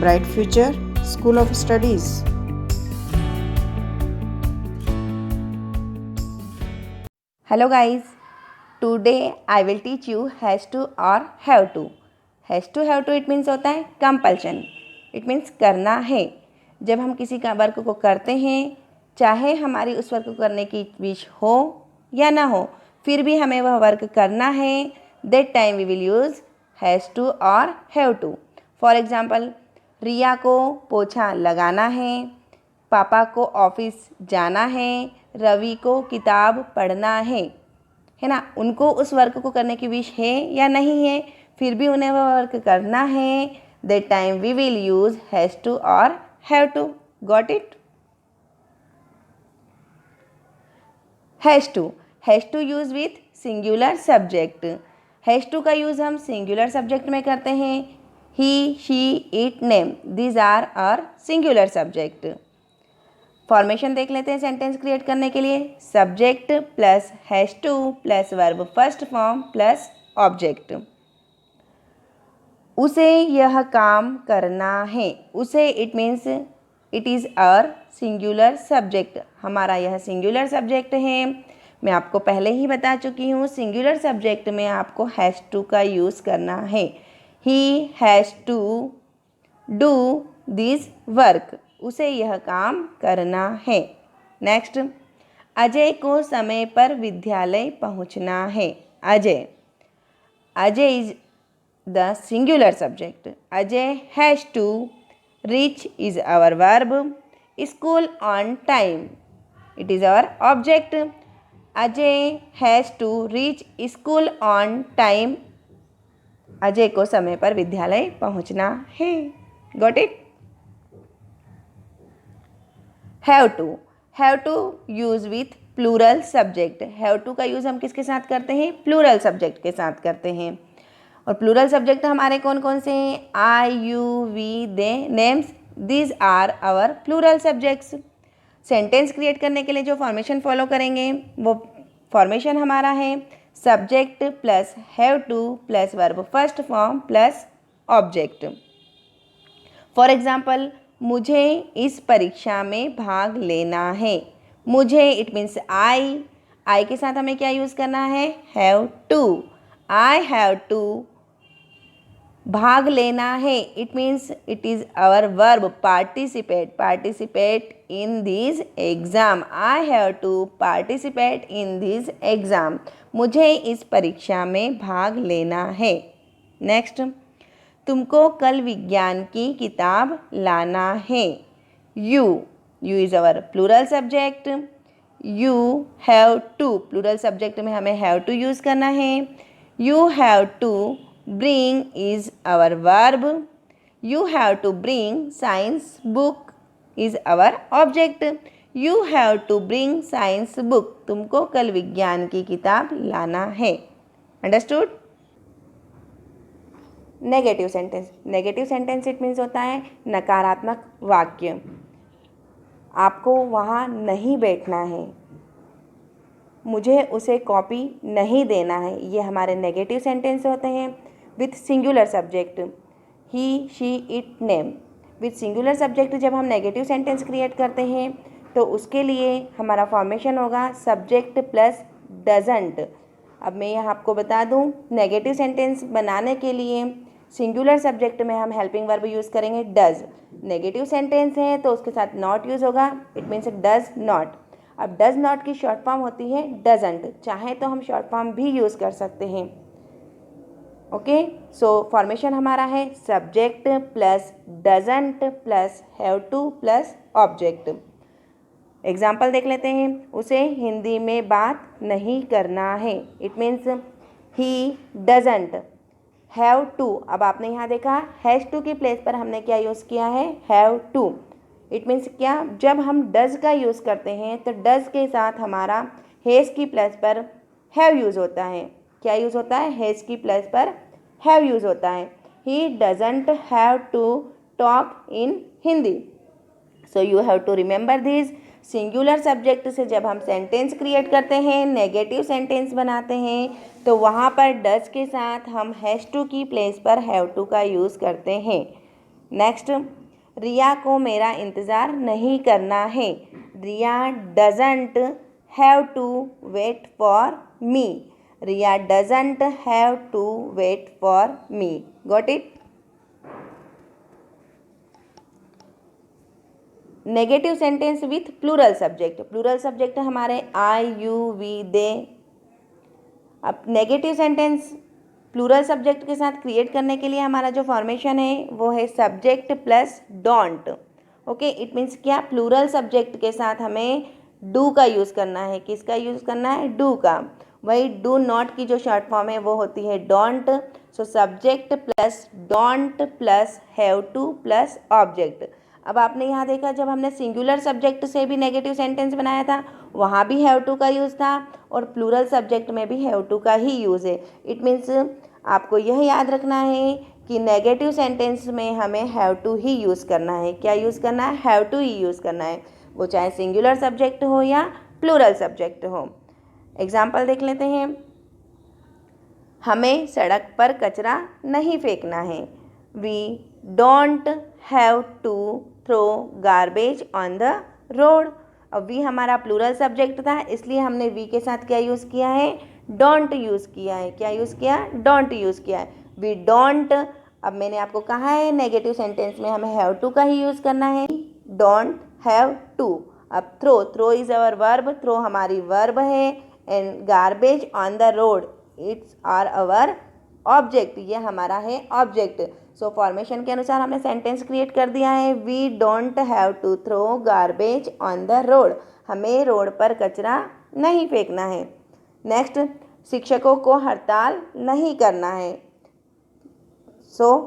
Bright Future School of Studies. Hello guys, today I will teach you has to or have to. Has to it means होता है compulsion. It means करना है. जब हम किसी का वर्क को करते हैं, चाहे हमारी उस वर्क को करने की विश हो या ना हो, फिर भी हमें वह वर्क करना है. That time we will use has to or have to. For example, रिया को पोछा लगाना है, पापा को ऑफिस जाना है, रवि को किताब पढ़ना है ना. उनको उस वर्क को करने की विश है या नहीं है, फिर भी उन्हें वह वर्क करना है. That time we will use has to और have to. Got it? Has to use with singular subject. Has to का यूज़ हम सिंगुलर सब्जेक्ट में करते हैं. He, she, it, name, these are our singular subject. Formation देख लेते हैं sentence create करने के लिए. Subject plus has to plus verb first form plus object. उसे यह काम करना है. उसे it means it is our singular subject. हमारा यह सिंगुलर सब्जेक्ट है. मैं आपको पहले ही बता चुकी हूँ, सिंगुलर सब्जेक्ट में आपको हैज़ टू का यूज़ करना है. He has to do this work. उसे यह काम करना है. नेक्स्ट, अजय को समय पर विद्यालय पहुंचना है. Ajay is the singular subject. Ajay has to. Reach is our verb. School on time it is our object. Ajay has to reach school on time. Ajay को समय पर विद्यालय पहुंचना है. Got it? Have to use with plural subject. Have to का use हम किसके साथ करते हैं? प्लूरल सब्जेक्ट के साथ करते हैं. और प्लूरल सब्जेक्ट हमारे कौन कौन से हैं? I, you, we, they, names. These are our plural subjects. Sentence create करने के लिए जो फॉर्मेशन फॉलो करेंगे वो फॉर्मेशन हमारा है subject plus have to plus verb first form plus object. For example, मुझे इस परीक्षा में भाग लेना है. मुझे इट मीन्स आई के साथ हमें क्या यूज़ करना है? Have to. I have to भाग लेना है. It means it is our verb participate in this exam. I have to participate in this exam. मुझे इस परीक्षा में भाग लेना है. नेक्स्ट, तुमको कल विज्ञान की किताब लाना है. You is our plural subject. You have to. Plural subject में हमें हैव टू यूज़ करना है. You have to. Bring is our verb. You have to bring science book is our object. You have to bring science book. तुमको कल विज्ञान की किताब लाना है. Understood? Negative sentence it means होता है नकारात्मक वाक्य. आपको वहाँ नहीं बैठना है. मुझे उसे कॉपी नहीं देना है. ये हमारे नेगेटिव सेंटेंस होते हैं with singular subject. He, she, it, name. With singular subject जब हम नेगेटिव सेंटेंस क्रिएट करते हैं तो उसके लिए हमारा फॉर्मेशन होगा सब्जेक्ट प्लस डजंट. अब मैं यहाँ आपको बता दूँ, नेगेटिव सेंटेंस बनाने के लिए सिंगुलर सब्जेक्ट में हम हेल्पिंग वर्ब यूज़ करेंगे डज. नेगेटिव सेंटेंस है तो उसके साथ नॉट यूज़ होगा. It means does not. अब डज नॉट की शॉर्ट फॉर्म होती है डजंट. चाहे तो हम शॉर्ट फॉर्म भी यूज़ कर सकते हैं. ओके, सो फॉर्मेशन हमारा है subject plus doesn't plus have two plus object. Example देख लेते हैं. उसे हिंदी में बात नहीं करना है. It means he doesn't have to. अब आपने यहाँ देखा हैज़ टू की प्लेस पर हमने क्या यूज़ किया है? Have to. इट मीन्स क्या? जब हम डज का यूज़ करते हैं तो डज के साथ हमारा हैज़ की प्लेस पर हैव यूज़ होता है. क्या यूज़ होता है? हैज़ की प्लेस पर हैव यूज़ होता है. He doesn't have to talk in Hindi. So you have to remember this. Singular subject से जब हम सेंटेंस क्रिएट करते हैं, नेगेटिव सेंटेंस बनाते हैं, तो वहाँ पर डज के साथ हम हैज़ टू की प्लेस पर हैव टू का यूज़ करते हैं. नेक्स्ट, रिया को मेरा इंतज़ार नहीं करना है। Riya doesn't have to wait for me. Riya doesn't have to wait for me. Got it? Negative sentence with plural subject. Plural subject हमारे आई, यू, वी, दे। अब नेगेटिव सेंटेंस प्लूरल सब्जेक्ट के साथ क्रिएट करने के लिए हमारा जो फॉर्मेशन है वो है subject plus don't. Okay, it means क्या, प्लूरल सब्जेक्ट के साथ हमें डू का यूज़ करना है। किसका यूज़ करना है? डू का। वही डू नॉट की जो शॉर्ट फॉर्म है वो होती है don't. So subject plus don't plus have two plus object. अब आपने यहाँ देखा, जब हमने सिंगुलर सब्जेक्ट से भी नेगेटिव सेंटेंस बनाया था वहाँ भी हैव टू का यूज़ था और प्लूरल सब्जेक्ट में भी हैव टू का ही यूज़ है। इट मीन्स आपको यह याद रखना है कि नेगेटिव सेंटेंस में हमें हैव टू ही यूज़ करना है। क्या यूज़ करना है? हैव टू ही यूज़ करना है, वो चाहे सिंगुलर सब्जेक्ट हो या प्लूरल सब्जेक्ट हो। एग्जाम्पल देख लेते हैं। हमें सड़क पर कचरा नहीं फेंकना है। We don't have to throw garbage on the road. अब वी हमारा प्लूरल सब्जेक्ट था, इसलिए हमने वी के साथ क्या यूज़ किया है? डोंट यूज़ किया है। क्या यूज़ किया? डोंट यूज़ किया है। We don't. अब मैंने आपको कहा है नेगेटिव सेंटेंस में हमें हैव टू का ही यूज़ करना है। Don't have to. अब throw, throw is our verb, throw हमारी वर्ब है। And garbage on the road, it's are our object, ये हमारा है ऑब्जेक्ट। सो फॉर्मेशन के अनुसार हमने सेंटेंस क्रिएट कर दिया है। We don't have to throw garbage on the road. हमें रोड पर कचरा नहीं फेंकना है। नेक्स्ट, शिक्षकों को हड़ताल नहीं करना है। So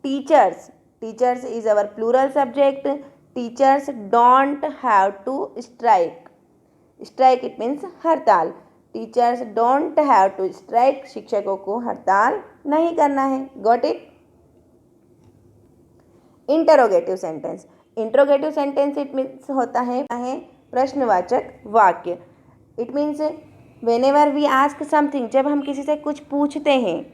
teachers, teachers is our plural subject. Teachers don't have to strike. Strike it means हड़ताल। Teachers don't have to strike. शिक्षकों को हड़ताल नहीं करना है। Got it? Interrogative sentence. Interrogative sentence it means होता है प्रश्नवाचक वाक्य। It means whenever we ask something, जब हम किसी से कुछ पूछते हैं,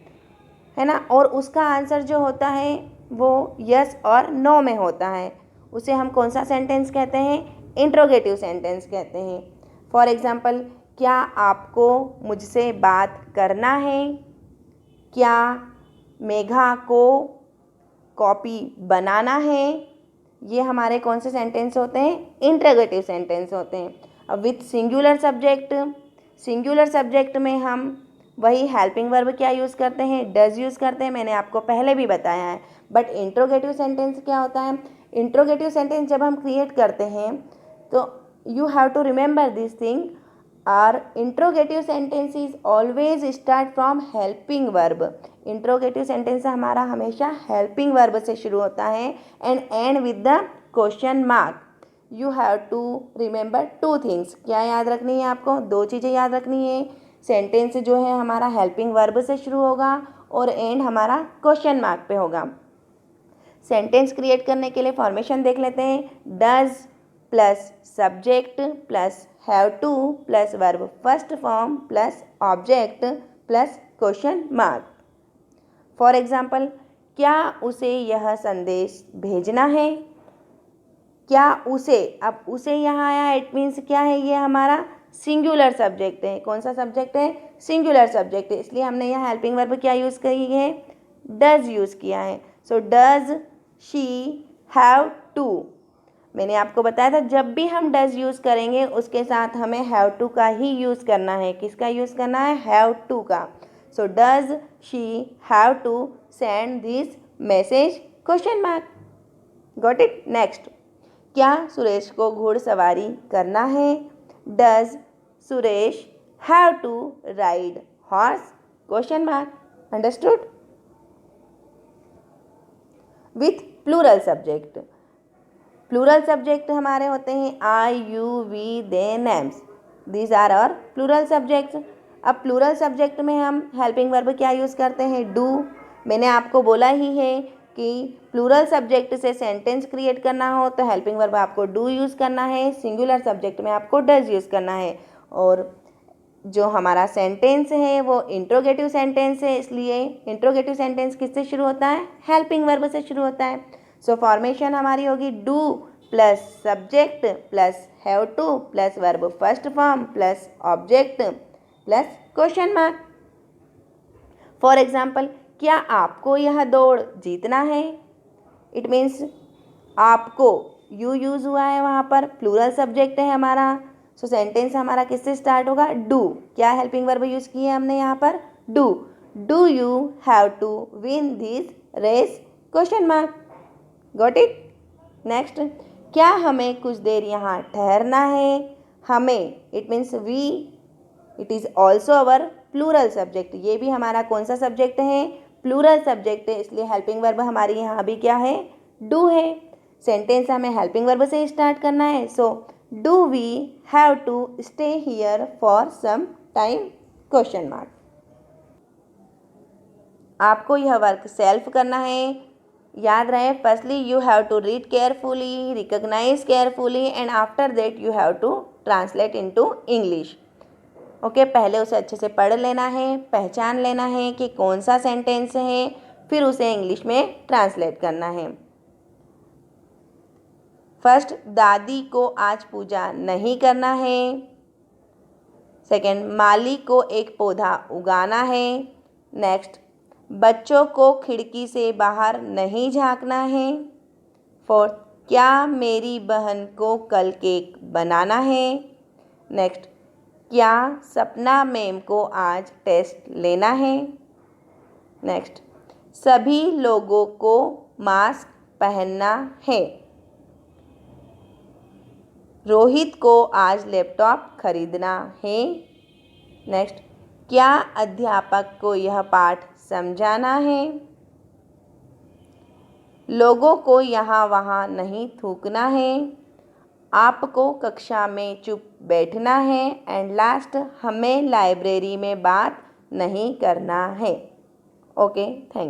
है ना, और उसका आंसर जो होता है वो यस और नो में होता है, उसे हम कौन सा सेंटेंस कहते हैं? इंटरोगेटिव सेंटेंस कहते हैं। फॉर एग्जाम्पल, क्या आपको मुझसे बात करना है? क्या मेघा को कॉपी बनाना है? ये हमारे कौन से सेंटेंस होते हैं? इंटरोगेटिव सेंटेंस होते हैं। अब with singular subject, singular subject में हम वही हेल्पिंग वर्ब क्या यूज़ करते हैं? डज यूज़ करते हैं। मैंने आपको पहले भी बताया है। बट इंटरोगेटिव सेंटेंस क्या होता है? इंटरोगेटिव सेंटेंस जब हम क्रिएट करते हैं तो you have to remember this thing, our interrogative sentence is always start from helping verb. Interrogative sentence हमारा हमेशा हेल्पिंग वर्ब से शुरू होता है and end with the question mark. You have to remember two things. क्या याद रखनी है आपको? दो चीज़ें याद रखनी है। सेंटेंस जो है हमारा हेल्पिंग वर्ब से शुरू होगा और एंड हमारा क्वेश्चन मार्क पे होगा। सेंटेंस क्रिएट करने के लिए फॉर्मेशन देख लेते हैं। Does plus subject plus have to plus verb first form plus object plus question mark. For example, क्या उसे यह संदेश भेजना है? क्या उसे, अब उसे यहाँ आया, इट मीन्स क्या है? ये हमारा सिंगुलर सब्जेक्ट है। कौन सा सब्जेक्ट है? सिंगुलर सब्जेक्ट है, इसलिए हमने यहाँ हेल्पिंग वर्ब क्या यूज़ करी है? डज यूज़ किया है। So does she have to. मैंने आपको बताया था जब भी हम डज यूज़ करेंगे उसके साथ हमें हैव टू का ही यूज़ करना है। किसका यूज़ करना है? हैव टू का। So does she have to send this message question mark. Got it? Next, क्या सुरेश को घुड़सवारी करना है? Does Suresh have to ride horse question mark. Understood? With plural subject. Plural subject हमारे होते हैं I, you, we, they, names. These are our plural subjects. अब plural subject में हम हेल्पिंग वर्ब क्या यूज़ करते हैं? डू। मैंने आपको बोला ही है कि प्लूरल सब्जेक्ट से सेंटेंस क्रिएट करना हो तो हेल्पिंग वर्ब आपको डू यूज़ करना है, सिंगुलर सब्जेक्ट में आपको डज यूज़ करना है। और जो हमारा सेंटेंस है वो इंट्रोगेटिव सेंटेंस है, इसलिए इंट्रोगेटिव सेंटेंस किससे शुरू होता है? हेल्पिंग वर्ब से शुरू होता है। सो फॉर्मेशन हमारी होगी do plus subject plus have to plus verb first form plus object plus question mark. For example, क्या आपको यह दौड़ जीतना है? इट मीन्स आपको यू यूज़ हुआ है वहाँ पर, प्लूरल सब्जेक्ट है हमारा। सो सेंटेंस हमारा किससे स्टार्ट होगा? डू। क्या हेल्पिंग वर्ब यूज़ की है हमने यहाँ पर? Do. Do you have to win this race? Question mark. Got it? Next, क्या हमें कुछ देर यहाँ ठहरना है? हमें, it means we, it is also our plural subject. ये भी हमारा कौन सा सब्जेक्ट है? प्लूरल सब्जेक्ट है, इसलिए हेल्पिंग वर्ब हमारी यहाँ भी क्या है? डू है। सेंटेंस हमें हेल्पिंग वर्ब से स्टार्ट करना है। So do we have to stay here for some time? Question mark. आपको यह वर्क सेल्फ करना है। याद रहे, firstly you have to read carefully, recognise carefully and after that you have to translate into English. Okay, पहले उसे अच्छे से पढ़ लेना है, पहचान लेना है कि कौन सा सेंटेंस है, फिर उसे इंग्लिश में ट्रांसलेट करना है। फर्स्ट, दादी को आज पूजा नहीं करना है। सेकंड, माली को एक पौधा उगाना है। नेक्स्ट, बच्चों को खिड़की से बाहर नहीं झांकना है। फोर्थ, क्या मेरी बहन को कल केक बनाना है। नेक्स्ट, क्या सपना मैम को आज टेस्ट लेना है। नेक्स्ट, सभी लोगों को मास्क पहनना है। रोहित को आज लैपटॉप खरीदना है। नेक्स्ट, क्या अध्यापक को यह पाठ समझाना है। लोगों को यहाँ वहाँ नहीं थूकना है। आपको कक्षा में चुप बैठना है। एंड लास्ट, हमें लाइब्रेरी में बात नहीं करना है। Okay, thank you.